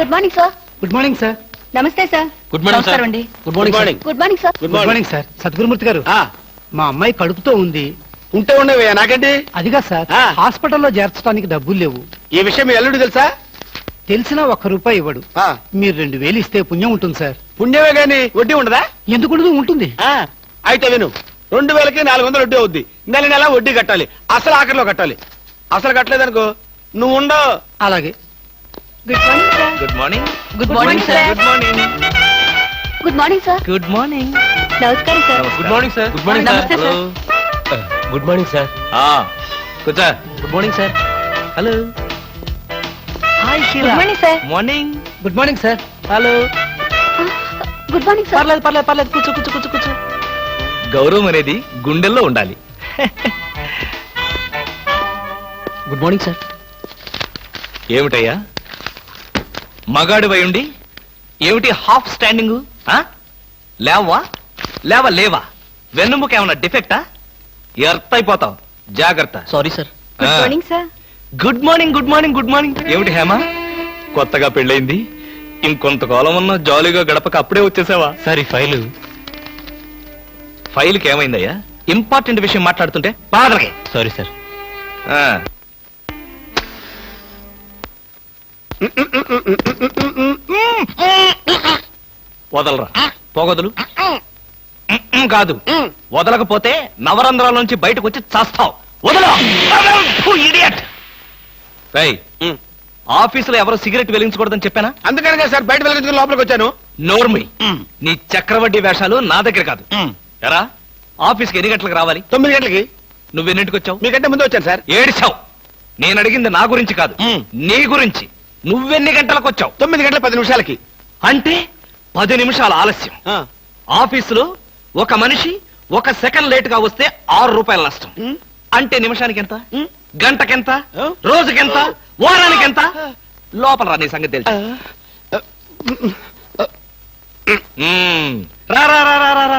Good morning sir. Good morning sir. నమస్తే sir. Good morning sir. అండి. Good morning sir. Good morning sir. Good morning sir. Sadgurumurthy గారు, మా అమ్మాయి కడుపుతో ఉంది. ఉంటే ఉండవే నాకండి. అదిగా సార్, హాస్పిటల్లో చేర్చడానికి డబ్బులు లేవు. ఈ విషయం మీ అల్లుడు తెలుసా? తెలిసినా ₹1 ఇవ్వడు. మీరు 2000 ఇస్తే పుణ్యం ఉంటుంది సార్. పుణ్యమే గాని వడ్డీ ఉండదా? ఎందుకు ఉంటుంది? అయితే విను, 2000కి 400 వడ్డీ అవుద్ది. నెల నెల వడ్డీ కట్టాలి. అసలు ఆఖరిలో కట్టాలి. అసలు కట్టలేదనుకో నువ్వు ఉండవు. అలాగే. Good morning sir. Good morning. Good morning sir. Good morning. Good morning sir. Good morning. నమస్కారం sir. Good morning sir. Good morning నమస్తే సార్. Good morning sir. కూర్చో. Good morning sir. Hello. Hi good morning sir. Morning. Good morning sir. Hello. Good morning sir. పర్లేదు. కూర్చో. గౌరవం అనేది గుండెల్లో ఉండాలి. Good morning sir. ఏమిటయ్యా మగాడి ఉండి ఏమిటి హాఫ్ స్టాండింగ్? లేవా వెన్నుముక ఏమన్నా డిఫెక్టా? ఎర్త్ అయిపోతావు, జాగ్రత్త. Sorry sir. Good morning sir. Good morning. ఏమిటి హేమ, కొత్తగా పెళ్ళైంది, ఇంకొంతకాలం ఉన్న జాలీగా గడపక అప్పుడే వచ్చేసావా? సరే, ఫైల్కి ఏమైందయ్యా? ఇంపార్టెంట్ విషయం మాట్లాడుతుంటే బాధలకి. Sorry sir. వదలరా, పోగొదలు. కాదు, వదలకపోతే నవరంధ్రాల నుంచి బయటకు వచ్చి చస్తావు. వదలు. ఆఫీసులో ఎవరో సిగరెట్ వెలిగించకూడదని చెప్పానా? అందుకనే సార్ బయట వెలిగించుకుని లోపలికి వచ్చాను. నోర్మి, నీ చక్రవడ్డీ వేషాలు నా దగ్గర కాదు. ఎరా, ఆఫీస్కి ఎన్ని గంటలకు రావాలి? 9 గంటలకి. నువ్వెన్నింటికి వచ్చావు? మీకంటే ముందు వచ్చాను సార్. ఏడిచావు. నేను అడిగింది నా గురించి కాదు, నీ గురించి. నువ్వెన్ని గంటలకు వచ్చావు? 9 గంటల 10 నిమిషాలకి. అంటే 10 నిమిషాల ఆలస్యం. ఆఫీసులో ఒక మనిషి 1 సెకండ్ లేట్ గా వస్తే ₹6 నష్టం. అంటే నిమిషానికి ఎంత? గంటకెంత? రోజుకెంత? వారానికెంత? లోపల రా, నీ సంగతి తెలుసు.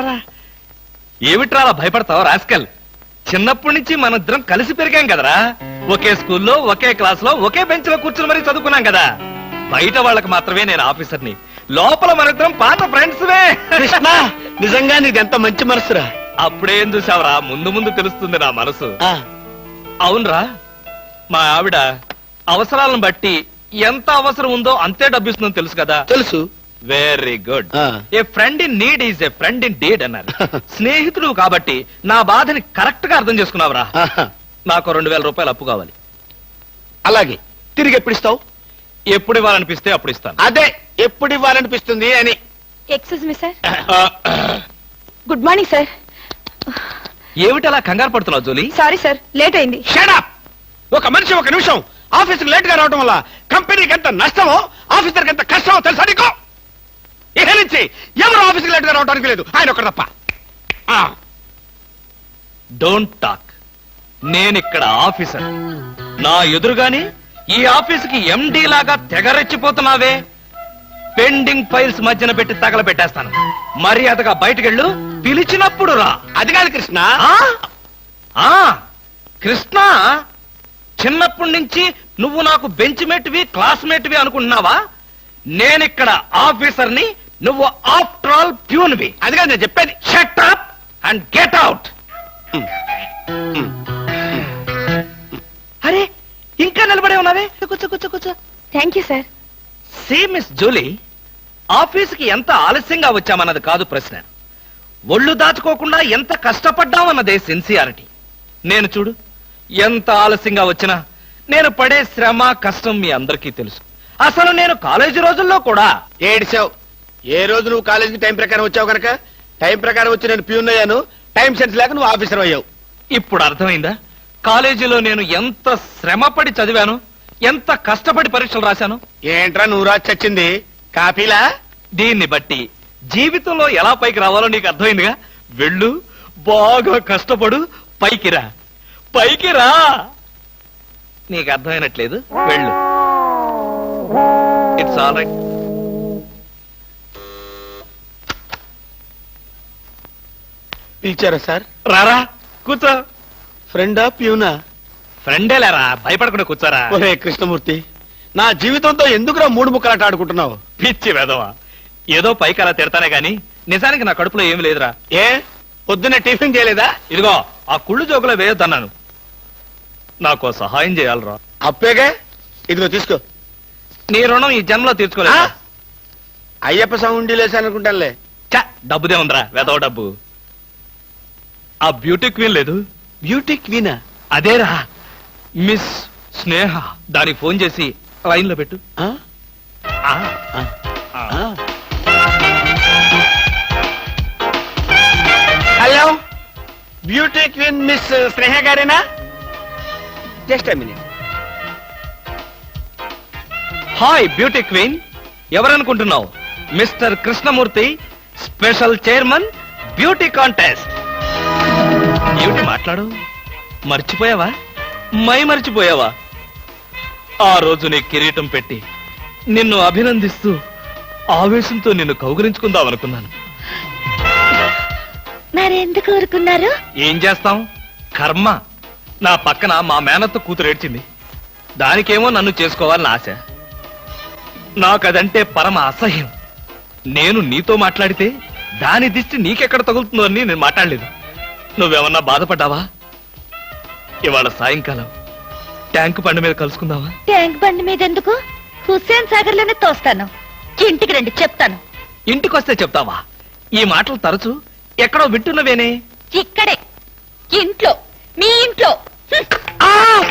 రా. ఏమిట్రా భయపడతావు రాస్కల్? చిన్నప్పటి నుంచి మనిద్దరం కలిసి పెరిగాం కదరా. ఒకే స్కూల్లో, ఒకే క్లాస్ లో, ఒకే బెంచ్ లో కూర్చుని మరీ చదువుకున్నాం కదా. బయట వాళ్ళకి మాత్రమే నేను ఆఫీసర్ని, లోపల మనిద్దరం పాత ఫ్రెండ్స్వే. కృష్ణ, నిజంగా నీది ఎంత మంచి మనసురా. అప్పుడేం చూసావురా, ముందు తెలుస్తుంది నా మనసు. అవునరా, మా ఆవిడ అవసరాలను బట్టి ఎంత అవసరం ఉందో అంతే డబ్బిస్తుందని తెలుసు కదా. తెలుసు. Very good. A friend in need is a friend in deed అన్నారు. స్నేహితుడు కాబట్టి నా బాధని కరెక్ట్ గా అర్థం చేసుకున్నావురా. నాకు ₹2000 అప్పు కావాలి. అలాగే. తిరిగి ఎప్పుడు ఇస్తావు? ఎప్పుడు ఇవ్వాలనిపిస్తే అప్పుడు ఇస్తాను. అదే, ఎప్పుడు ఇవ్వాలనిపిస్తుంది అని. Excuse me sir. Good morning sir. ఏమిటి అలా కంగారు పడుతున్నావు జోలీ? సారీ సార్, లేట్ అయింది. Shut up. ఒక మనిషి 1 నిమిషం ఆఫీసుకు లేట్ గా రావడం వల్ల కంపెనీకి ఎంత నష్టమో, ఆఫీసర్కి ఎంత కష్టమో తెలుసా నీకు? ఇక నుంచి ఎవరు ఆఫీసుకు లేట్ గా రావడానికి లేదు, ఆయన ఒకటి తప్ప. Don't talk. నేనిక్కడ ఆఫీసర్. నా ఎదురుగాని ఈ ఆఫీసుకి ఎండి లాగా తెగరెచ్చిపోతున్నావే. పెండింగ్ ఫైల్స్ మధ్యన పెట్టి తగలబెట్టేస్తాను. మర్యాదగా బయటకెళ్ళు, పిలిచినప్పుడు రా. అది కాదు కృష్ణ. కృష్ణ, చిన్నప్పటి నుంచి నువ్వు నాకు బెంచ్ మేట్వి, క్లాస్మేట్వి అనుకుంటున్నావా? నేనిక్కడ ఆఫీసర్ని, నువ్వు ఆఫ్టర్ ఆల్ ప్యూన్వి. అది కాదు నేను చెప్పేది. Shut up and get out. అరే, ఇంకా నిలబడే ఉన్నావే? కూర్చో. Thank you sir. See miss Julie, ఆఫీసుకి ఎంత ఆలస్యంగా వచ్చామన్నది కాదు ప్రశ్న. ఒళ్ళు దాచుకోకుండా ఎంత కష్టపడ్డామన్నదే సిన్సియారిటీ. నేను చూడు, ఎంత ఆలస్యంగా వచ్చినా నేను పడే శ్రమ, కష్టం మీ అందరికీ తెలుసు. అసలు నేను కాలేజీ రోజుల్లో కూడా ఏడిచావు. ఏ రోజు నువ్వు కాలేజీకి టైం ప్రకారం వచ్చావు కనుక టైం ప్రకారం వచ్చి నేను ప్యూన్ అయ్యాను. టైం సెన్స్ లేక నువ్వు ఆఫీసర్ అయ్యావు. ఇప్పుడు అర్థమైందా? కాలేజీలో నేను ఎంత శ్రమపడి చదివాను, ఎంత కష్టపడి పరీక్షలు రాశాను. ఏంట్రా నువ్వు రాసి చచ్చింది? కాపీలా? దీన్ని బట్టి జీవితంలో ఎలా పైకి రావాలో నీకు అర్థమైందిగా. వెళ్ళు, బాగా కష్టపడు, పైకి రా. నీకు అర్థమైనట్లేదు, వెళ్ళు. It's all right. పిలిచారా సార్? రారా, కూర్చో. ఫ్రెండా ప్యూనా? ఫ్రెండేలేరా, భయపడకుండా కూర్చోరా. ఒరే కృష్ణమూర్తి, నా జీవితంతో ఎందుకురా మూడు ముక్కలాట ఆడుకుంటున్నావు? పిచ్చి వెదవా, ఏదో పైకి అలా తిడతానే గాని నిజానికి నా కడుపులో ఏమి లేదురా. ఏ పొద్దున్న టిఫిన్ చేయలేదా? ఇదిగో ఆ కుళ్ళు జోకులో వేయొద్దన్నాను. నాకు ఓ సహాయం చేయాలరా. అప్పేగా, ఇదిగో తీసుకో. నీ రుణం ఈ జన్మలో ఆ? తీర్చుకోలేదు. అయ్యప్ప సౌండి లేసానుకుంటానులే. డబ్బుదే ఉందిరా, వెదవ డబ్బు. ఆ బ్యూటీ క్వీన్ లేదు, బ్యూటీ క్వీనా? అదేరా మిస్ స్నేహ. దానికి ఫోన్ చేసి లైన్ లో పెట్టు. ఆ? ఆ, ఆ. ఆ. ఆ. Hello, beauty queen miss Sneha గారేనా? Just a minute. Hi beauty queen, ఎవరనుకుంటున్నావు? Mister Krishnamurthy, special chairman, beauty contest. ఏమిటి మాట్లాడు? మర్చిపోయావా? మర్చిపోయావా? ఆ రోజు నీ కిరీటం పెట్టి నిన్ను అభినందిస్తూ ఆవేశంతో నిన్ను కౌగిలించుకుందామనుకున్నాను. మరెందుకు ఊరుకున్నారు? ఏం చేస్తాం, కర్మ. నా పక్కన మా మేనత్త కూతురు ఏడ్చింది. దానికేమో నన్ను చేసుకోవాలని ఆశ. నాకదంటే పరమ అసహ్యం. నేను నీతో మాట్లాడితే దాని దిష్టి నీకెక్కడ తగులుతుందో అని నేను మాట్లాడలేదు. నువ్వేమన్నా బాధపడ్డావా? ఇవాళ సాయంకాలం ట్యాంకు బండి మీద కలుసుకుందావా? ట్యాంక్ బండి మీద ఎందుకు? హుస్సేన్ సాగర్ లోనే తోస్తాను. ఇంటికి రండి, చెప్తాను. ఇంటికొస్తే చెప్తావా? ఈ మాటలు తరచు ఎక్కడో వింటున్నవేనే. ఇక్కడే, ఇంట్లో, మీ ఇంట్లో. హ్మ్. ఆ!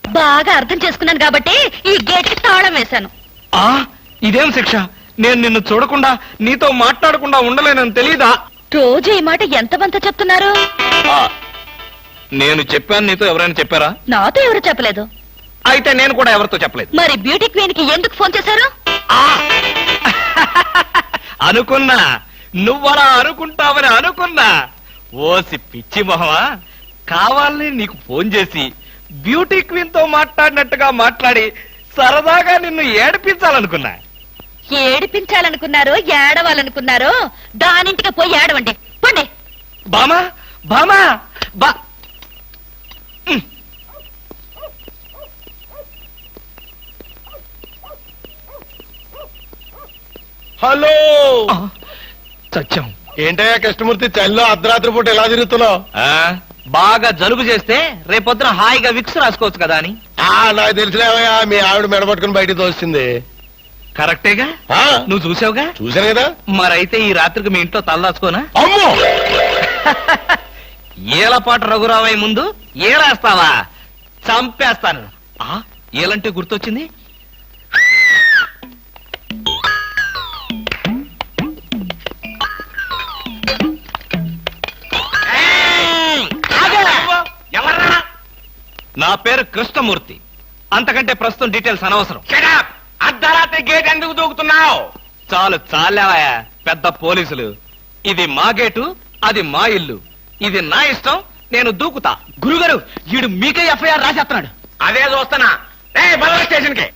బాగా అర్థం చేసుకున్నాను కాబట్టి ఈ గేట్ కి తాళం వేశాను. ఆ, ఇదేం శిక్ష? నేను నిన్ను చూడకుండా నీతో మాట్లాడకుండా ఉండలేనని తెలీదా? రోజు ఈ మాట ఎంతమంత చెప్తున్నారు? ఆ, నేను చెప్పాను, నీతో ఎవరైనా చెప్పారా? నాతో ఎవరు చెప్పలేదు. అయితే నేను కూడా ఎవరితో చెప్పలేదు. మరి బ్యూటీ క్వీన్ కి ఎందుకు ఫోన్ చేశారు? ఆ! అనుకున్నా, నువ్వలా అనుకుంటావని అనుకున్నా. ఓసి పిచ్చి మొహమా, కావాలని నీకు ఫోన్ చేసి బ్యూటీ క్వీన్ తో మాట్లాడినట్టుగా మాట్లాడి సరదాగా నిన్ను ఏడిపించాలనుకున్నా. ఏడిపించాలనుకున్నారో ఏడవాలనుకున్నారో దానింటికి పోయి ఏడవండి. పండి. బామా బామా బా హలో, ఆ, చచ్చాం. ఏంటయ్యా కృష్ణమూర్తి, చల్లో అర్ధరాత్రి పూట ఎలా తిరుగుతున్నావు? ఆ, బాగా జలుబు చేస్తే రేపొద్దున హాయిగా విక్స్ రాసుకోవచ్చు కదా అని. నాకు తెలిసినవయ్యా, మీ ఆవిడ మెడపట్టుకుని బయటికి తోస్తుంది. కరెక్టేగా, ఆ, నువ్వు చూసావుగా. చూశాను కదా. మరైతే ఈ రాత్రికి మీ ఇంట్లో తలదాచుకోనా? అమ్మో, ఏలపాటు రఘురావయ్య ముందు ఏలేస్తావా? చంపేస్తాను. ఆ, ఏలంటే గుర్తొచ్చింది. నా పేరు కృష్ణమూర్తి. అంతకంటే ప్రస్తుతం డీటెయిల్స్ అనవసరం. అర్ధరాత్రి గేట్ ఎందుకు దూకుతున్నావు? చాలు చాలావయ్యా, పెద్ద పోలీసులు. ఇది మా గేటు, అది మా ఇల్లు. ఇది నా ఇష్టం, నేను దూకుతా. గురుగారు, వీడు మీకే ఎఫ్ఐఆర్ రాసేస్తున్నాడు. అదే చూస్తున్నా. స్టేషన్ కి.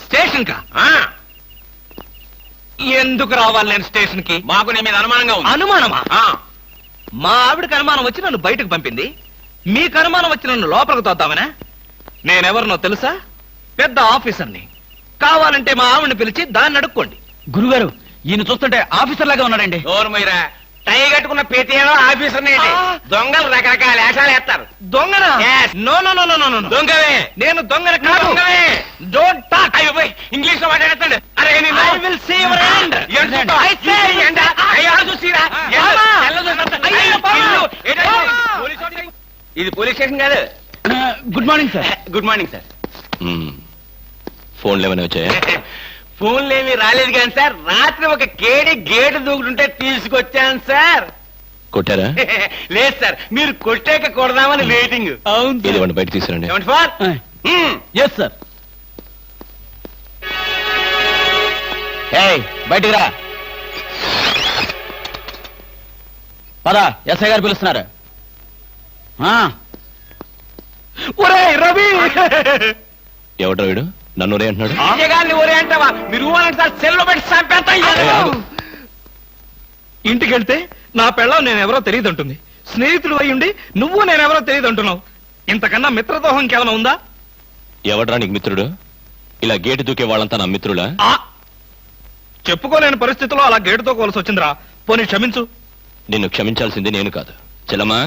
స్టేషన్ కా? ఎందుకు రావాలి నేను స్టేషన్ కి? మాకు నీ మీద అనుమానంగా ఉంది. అనుమానమా? ఆ, మా ఆవిడకి అనుమానం వచ్చి నన్ను బయటకు పంపింది. మీకు అనుమానం వచ్చి నన్ను లోపలికి తోద్దామనా? నేనెవరినో తెలుసా? పెద్ద ఆఫీసర్ని. కావాలంటే మా ఆవిడని పిలిచి దాన్ని అడుక్కోండి. గురుగారు, ఈయన చూస్తుంటే ఆఫీసర్ లాగా ఉన్నాడండి. డోర్ మీరా టై కట్టుకున్న ప్రతిలో ఆఫీసర్ దొంగలు రకరకాల వేషాలు వేస్తారు. దొంగనా? Yes. No no no no no no. దొంగవే, నేను దొంగని కాదు. Don't talk. ఇంగ్లీష్ లో మాట్లాడతాడు. అరే I will see your hand. I say. ఇది పోలీస్ స్టేషన్ కాదు. Good morning sir. Good morning sir. ఫోన్లు ఏమైనా వచ్చాయా? ఫోన్లు ఏమీ రాలేదు కానీ సార్, రాత్రి ఒక కేడి గేటు దూకుంటుంటే తీసుకొచ్చాను సార్. కొట్టారా? లేదు సార్, మీరు కొట్టాక కొడదామని వెయిటింగ్. ఇది ఇవ్వండి, బయట తీసుకురండి. ఏమండి సార్? Yes sir. బయటికి రా. పద, ఎస్ఐ గారు పిలుస్తున్నారు. ఒరేయ్ రవి, ఎవడ్రా వీడు? నన్ను రే అంటున్నాడు. గారిని ఊరే అంటావా? మీరు ఊరంటే సార్ సెల్లో పెట్టి చంపేస్తాం. ఇంటికి వెళ్తే నా పెళ్ళం నేను ఎవరో తెలియదు అంటుంది. స్నేహితుడు అయ్యుండి నువ్వు నేనెవరో తెలియదు అంటున్నావు. ఇంతకన్నా మిత్రదోహం ఇంకేమైనా ఉందా? ఎవడ్రా నీకు మిత్రుడు? ఇలా గేటు దూకే వాళ్ళంతా నా మిత్రులా? ఆ చెప్పుకోలేని పరిస్థితిలో అలా గేటుతో కోల్సి వచ్చిందిరా. పోనీ క్షమించు. నిన్ను క్షమించాల్సింది నేను కాదు. చెల్లమ్మా,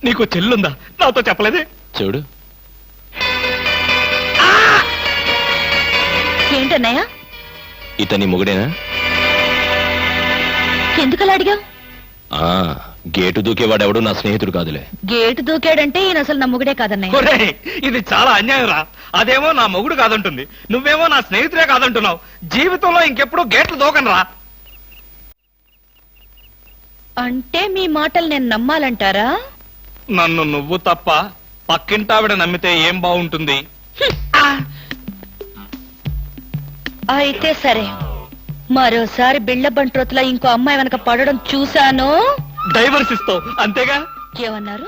నీకు చెల్లుందా? నాతో చెప్పలేదే. చూడు, ఏంటన్నయ్య, ఇతని మొగుడేనా? ఎందుకలా అడిగావు? ఆ గేటు దూకేవాడెవడు నా స్నేహితుడు కాదులే. గేటు దూకాడంటే ఈయన అసలు నా మొగుడే కాదన్నయ్య. ఒరేయ్, ఇది చాలా అన్యాయం రా. అదేమో నా మొగుడు కాదంటుంది, నువ్వేమో నా స్నేహితుడే కాదంటున్నావు. జీవితంలో ఇంకెప్పుడు గేట్లు దూకనరా. అంటే మీ మాటలు నేను నమ్మాలంటారా? నన్ను నువ్వు తప్ప పక్కింటావిడ నమ్మితే ఏం బాగుంటుంది? అయితే సరే, మరోసారి బిళ్ళ బంట్రోతులా ఇంకో అమ్మాయి వెనక పడడం చూశాను. డైవర్స్ ఇస్తావు అంతేగా? ఏమన్నారు?